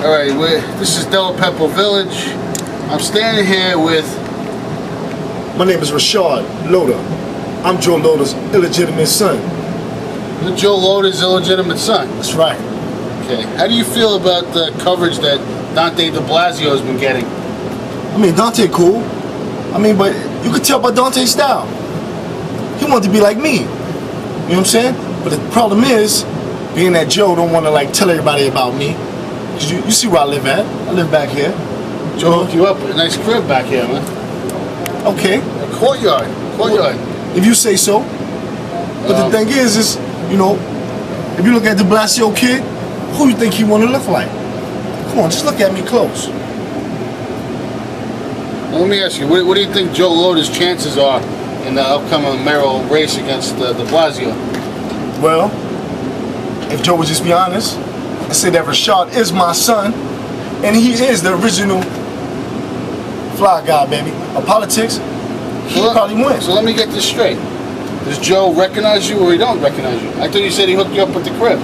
Alright, this is DELLAPEPPO Village. I'm standing here with... My name is RASHAD, Lhota. I'm Joe Lhota's illegitimate son. You're Joe Lhota's illegitimate son? That's right. Okay. How do you feel about the coverage that DANTE de BLASIO has been getting? I mean, Dante cool. I mean, but you could tell by Dante's style. He wanted to be like me. You know what I'm saying? But the problem is, being that Joe don't want to like tell everybody about me. Cause you see where I live at. I live back here. Joe hooked you up with a nice crib back here, man. Okay. A courtyard. If you say so. But the thing is, you know, if you look at the BLASIO kid, who you think he want to look like? Come on, just look at me close. Well, let me ask you, what do you think Joe Lhota's chances are in the upcoming mayoral race against the BLASIO? Well, if Joe would just be honest and say that RASHAD is my son, and he is the original fly guy, baby, of politics, he probably win. So let me get this straight. Does Joe recognize you or he don't recognize you? I thought you said he hooked you up with the crib.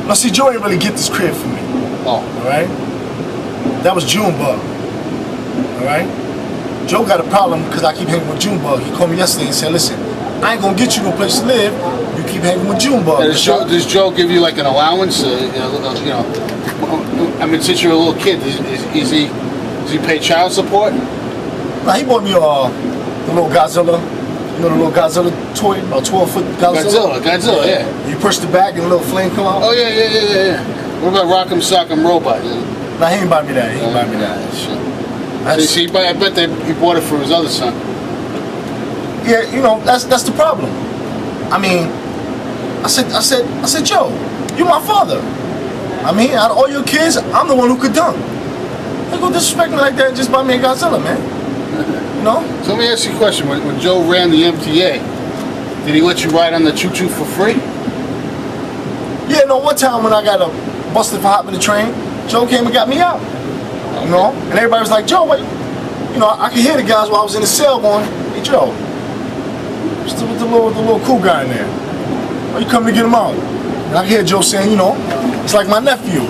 Now see, Joe didn't really get this crib for me. Oh. Alright? That was Junebug. Alright? Joe got a problem because I keep hanging with Junebug. He called me yesterday and said, listen, I ain't gonna get you no place to live. You keep hanging with Junebug. Does Joe give you like an allowance? You know, I mean, since you're a little kid, does he pay child support? Nah, he bought me the little Godzilla. You know the little Godzilla toy, about 12-foot Godzilla, yeah. You push the back and a little flame come out. Oh yeah. What about Rock'em Sock'em Robot? Nah, he ain't buy me that. He ain't buy me that. See, I bet he bought it for his other son. Yeah, you know, that's the problem. I mean, I said, Joe, you my father. I mean, out of all your kids, I'm the one who could dunk. You go disrespect me like that and just buy me a Godzilla, man. You know? So let me ask you a question. When Joe ran the MTA, did he let you ride on the choo-choo for free? Yeah, no, one time when I got busted for hopping the train, Joe came and got me out. You know? And everybody was like, Joe, wait. You know, I could hear the guys while I was in the cell going, hey, Joe, what's with the little cool guy in there? Why you coming to get him out? And I could hear Joe saying, you know, it's like my nephew.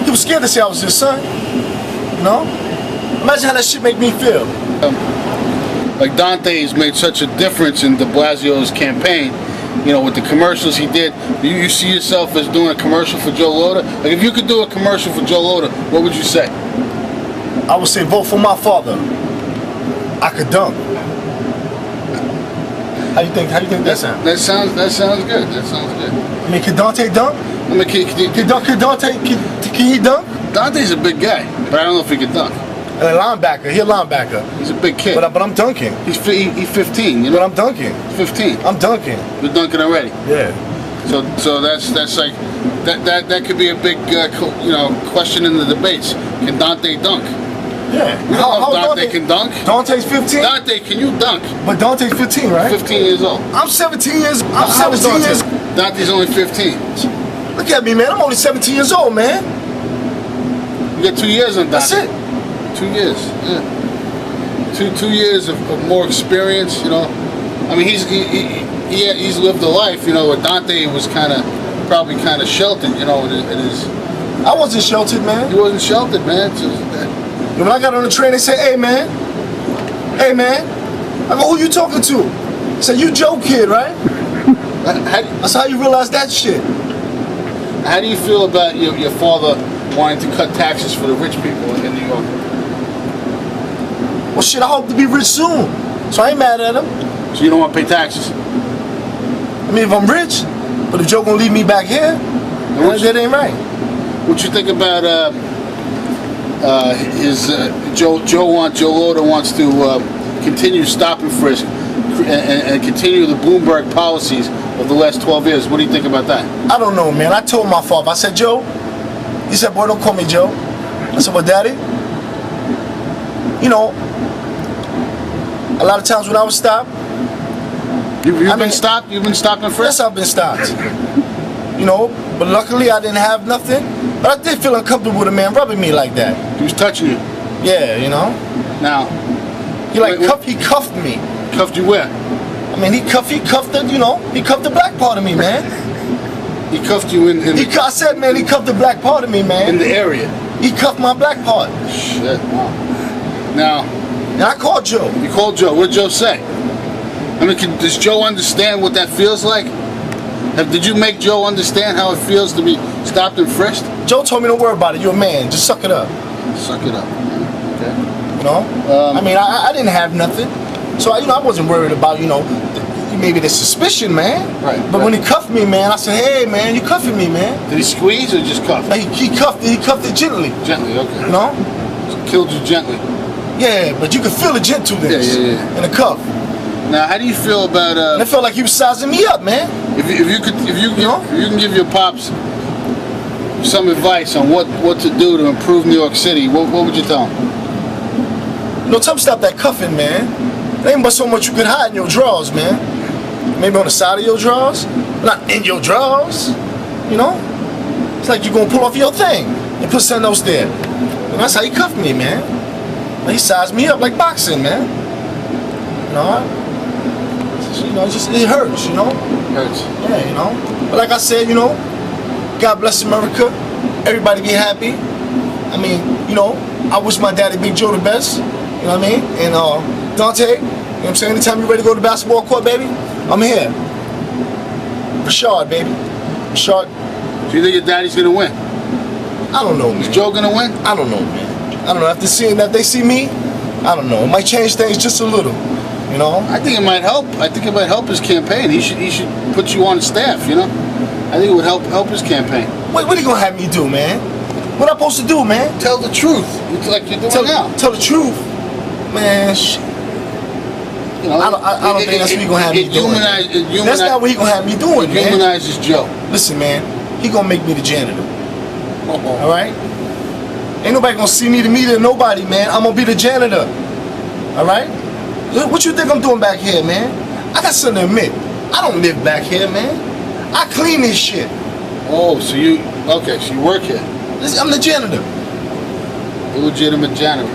He was scared to say I was his son. You know? Imagine how that shit make me feel. Like Dante's made such a difference in de Blasio's campaign, you know, with the commercials he did. Do you see yourself as doing a commercial for Joe Lhota? Like, if you could do a commercial for Joe Lhota, what would you say? I would say, vote for my father. I could dunk. How you think that sounds? That sounds good. That sounds good. I mean, can Dante dunk? I mean, can he dunk? Dante's a big guy, but I don't know if he can dunk. And a linebacker, he's a linebacker. He's a big kid. But I'm dunking. He's 15, you know? But I'm dunking. 15. I'm dunking. You're dunking already? Yeah. So that's like, that could be a big, you know, question in the debates. Can Dante dunk? Yeah. You don't know if Dante can dunk? Dante's 15? Dante, can you dunk? But Dante's 15, right? 15 years old. I'm 17 years. I'm 17 years. Dante's only 15. Look at me, man. I'm only 17 years old, man. You got 2 years on Dante. That's it. 2 years, yeah. Two years of more experience, you know. I mean, he's lived a life, you know. Where Dante was probably kind of sheltered, you know. In his. I wasn't sheltered, man. He wasn't sheltered, man. When I got on the train, they said, "Hey, man. Hey, man." I go, "Who you talking to?" They said, "You Joe kid, right?" That's how you realize that shit. How do you feel about your father wanting to cut taxes for the rich people in New York? Well, shit, I hope to be rich soon, so I ain't mad at him. So you don't want to pay taxes? I mean, if I'm rich, but if Joe gonna leave me back here, that ain't right. What you think about Joe Lhota wants to continue stop and frisk and continue the Bloomberg policies of the last 12 years. What do you think about that? I don't know, man. I told my father, I said, Joe, he said, boy, don't call me Joe. I said, well, Daddy, you know, a lot of times when I was stopped. You've been stopped? You've been stopped and frisked? Yes, I've been stopped. You know, but luckily I didn't have nothing. But I did feel uncomfortable with a man rubbing me like that. He was touching you? Yeah, you know. Now, he cuffed me. Cuffed you where? I mean, he cuffed the, you know, he cuffed the black part of me, man. He cuffed you in I said, man, he cuffed the black part of me, man. in the area. He cuffed my black part. Shit. Wow. Now. And I called Joe. You called Joe. What did Joe say? I mean, does Joe understand what that feels like? Did you make Joe understand how it feels to be stopped and frisked? Joe told me, don't worry about it. You're a man. Just suck it up. Suck it up. Okay. You know? I mean, I didn't have nothing. So, I wasn't worried about, maybe the suspicion, man. Right. But when he cuffed me, man, I said, hey, man, you cuffing me, man. Did he squeeze or just cuff? He cuffed it gently. Gently, okay. You know? So killed you gently. Yeah, but you could feel the gentleness in the cuff. Now, how do you feel about? And it felt like he was sizing me up, man. If you can give your pops some advice on what to do to improve New York City, what would you tell him? Tell him stop that cuffing, man. There ain't but so much you could hide in your drawers, man. Maybe on the side of your drawers, not in your drawers. It's like you're gonna pull off your thing and put something else there. And that's how he cuffed me, man. He sized me up like boxing, man. It hurts, Hurts. Yeah, But like I said, God bless America. Everybody be happy. I mean, I wish my daddy Big Joe the best. You know what I mean? And Dante, you know what I'm saying? Anytime you're ready to go to the basketball court, baby, I'm here. RASHAD, baby. RASHAD. Do you think your daddy's gonna win? I don't know, man. Is Joe gonna win? I don't know, man. I don't know. If they see me, I don't know. It might change things just a little. I think it might help. I think it might help his campaign. He should put you on his staff. I think it would help his campaign. What are you gonna have me do, man? What am I supposed to do, man? Tell the truth. It's like you're doing now. Tell the truth, man. Shit. I don't think that's what he gonna have me doing. That's not what he gonna have me doing, man. It humanizes Joe. Listen, man. He gonna make me the janitor. All right? Ain't nobody gonna see me to meet nobody, man. I'm gonna be the janitor. All right? What you think I'm doing back here, man? I got something to admit. I don't live back here, man. I clean this shit. Oh, so you work here? I'm the janitor. Illegitimate janitor.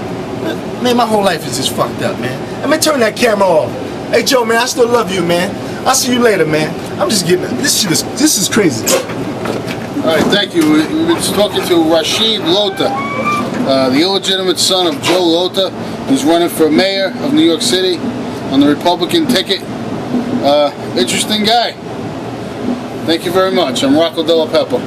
Man, my whole life is just fucked up, man. Let me turn that camera off. Hey, Joe, man, I still love you, man. I'll see you later, man. I'm just getting it. This is crazy. All right, thank you. We've been talking to Rashid Lhota, the illegitimate son of Joe Lhota, who's running for mayor of New York City on the Republican ticket. Interesting guy. Thank you very much. I'm Rocco DellaPeppo.